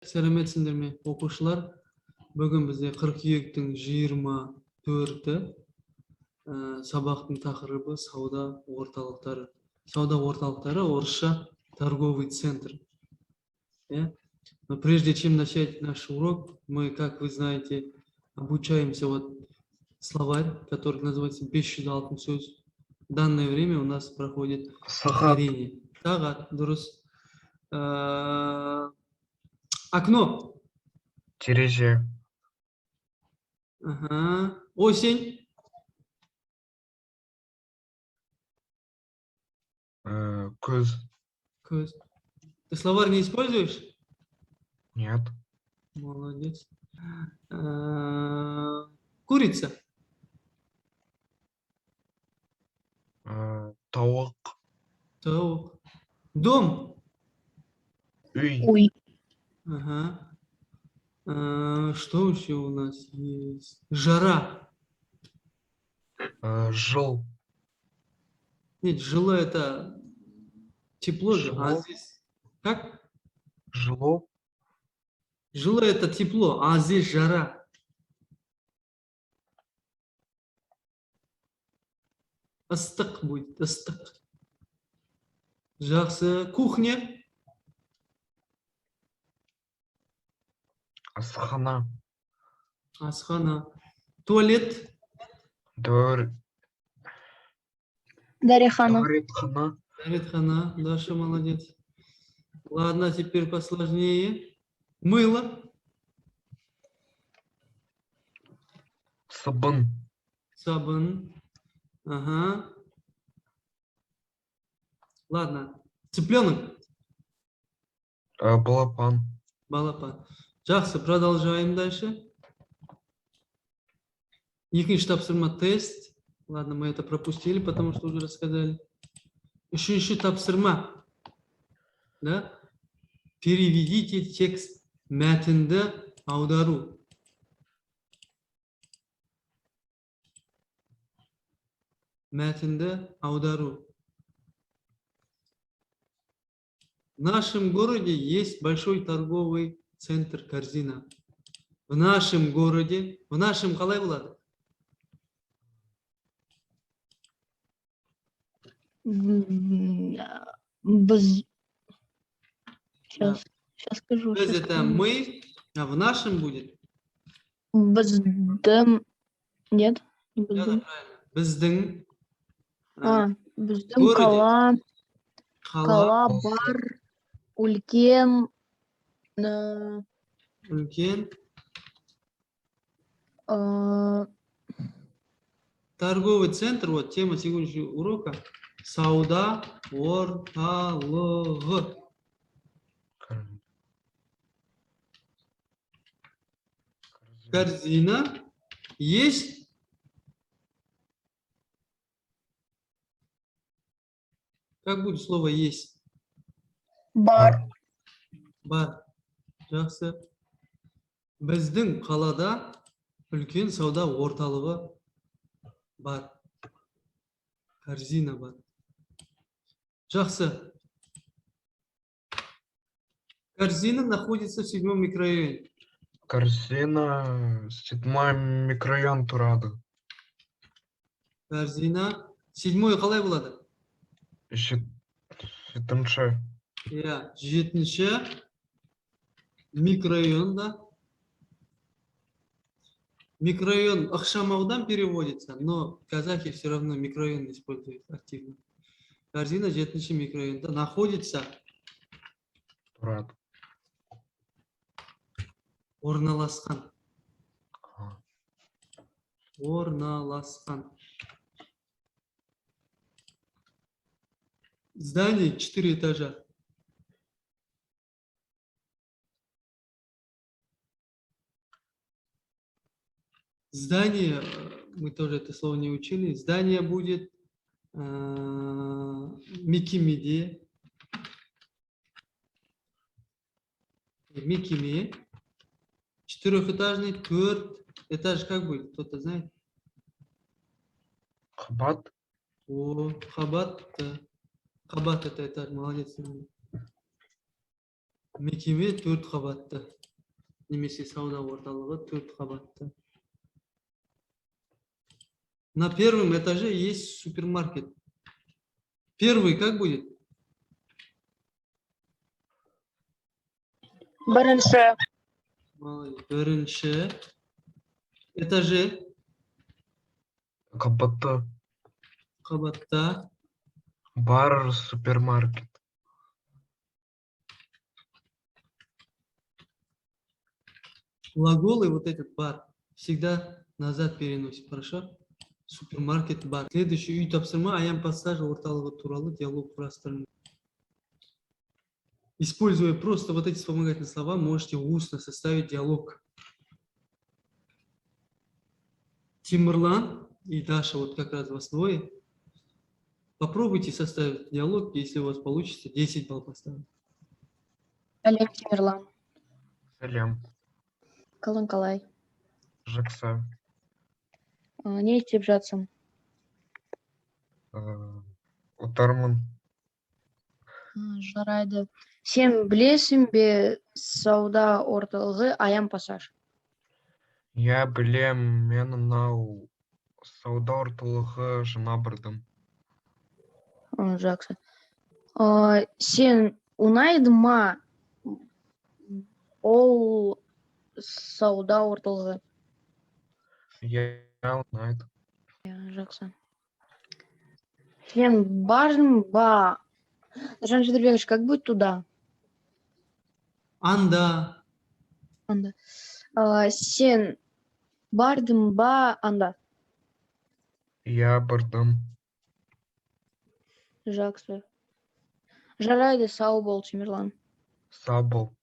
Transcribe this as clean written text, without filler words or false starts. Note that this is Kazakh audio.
Сәлеметсіңдер ме, оқушылар? Бүгін бізде қыркүйектің 24-і сабақтың тақырыбы сауда орталықтары. Сауда орталықтары орысша торговый центр. Но прежде чем начать наш урок, мы, как вы знаете, обучаемся словарь, который называется «Бесшүді алтын сөз». В данное время у нас проходит повторение. Тағат, дұрыс. Окно. Терезе. Ага. Осень. Көз. Көз. Ты словарь не используешь? Нет. Молодец. Курица. Тауық. Тауық. Дом. Үй. Ага. Что еще у нас есть? Жара. Жыл. Нет, жило это тепло же. А Жило. здесь как? Жило. Жило это тепло, а здесь жара. Ыстық будет, ыстық. Жақсы. Кухня. Асхана. Асхана. Туалет. Дарихана. Дәретхана. Дәретхана. Даша, молодец. Ладно, теперь посложнее. Мыло. Сабын. Сабын. Ага. Ладно. Цыпленок. Балапан. Балапан. Жақсы, продолжаем дальше. Екінші тапсырма тест. Ладно, мы это пропустили, потому что уже рассказали. Еще тапсырма. Да? Переведите текст мәтінді аудару. Мәтінді аудару. В нашем городе есть большой торговый центр «Корзина». В нашем городе, в нашем қалай болады? Сейчас скажу. То есть это мы, а в нашем будет? Біздің. Нет, не Да, біздің. Біздің. Біздің қала бар. Үлкен. Үлкен. Торговый центр, вот тема сегодняшнего урока. Сауда орталығы. Корзина есть? Как будет слово есть? Бар. Бар. Жақсы. Біздің қалада үлкен сауда орталығы бар. Корзина бар. Жақсы. Корзина находится в 7-м микрорайоне. Корзина. 7-й микрорайон тұрады. Корзина. 7-й қалай болады? 7-ші. Я 7-ші микрорайонда. Микрорайон ықшамаудан переводится, но казахи все равно микрорайон используют активно. Корзина 7-ші микрорайонда находится. Тұрады. Орналасқан. Орналасқан. Здание 4 этажа. Здание, мы тоже это слово не учили, здание будет Мекемеде. Мекеме. 4-этажный, 4 этаж как будет? Кто-то знает? Қабат. О, Хабат. Хабат это этаж, молодец. мекеме 4 қабатты. Немесе сауда орталығы 4 қабатты. На первом этаже есть супермаркет. Первый как будет? Бірінші. Молодец. Бірінші этаже Қабатта қабатта бар супермаркет. глаголы вот этот бар всегда назад переносим, хорошо? Супермаркет, бар. Следующий үй тапсырма аян пассаж орталығы туралы диалог құрастырыңыз. Используя просто вот эти вспомогательные слова, можете устно составить диалог. Тимурлан и Даша, вот как раз вас двое. Попробуйте составить диалог, если у вас получится, 10 баллов поставить. Олег Тимирлан. Сәлем. Қалың қалай. Жақсы. Не істеп жатсың? Отырмын. Жарайды. Сен білесің бе сауда орталығы аян пассаж? Я білем, мен мынау сауда орталығы жаңа бардым. Жақсы. Сен ұнайды ма ол сауда орталығы? Я ұнайды. Жақсы. Сен бардың ба? Жан Жидербекович, как будет туда? Анда. Анда. Сен бардың ба анда? Я бардым. Жақсы. Жарайды, сау бол, Тимирлан. Сау бол.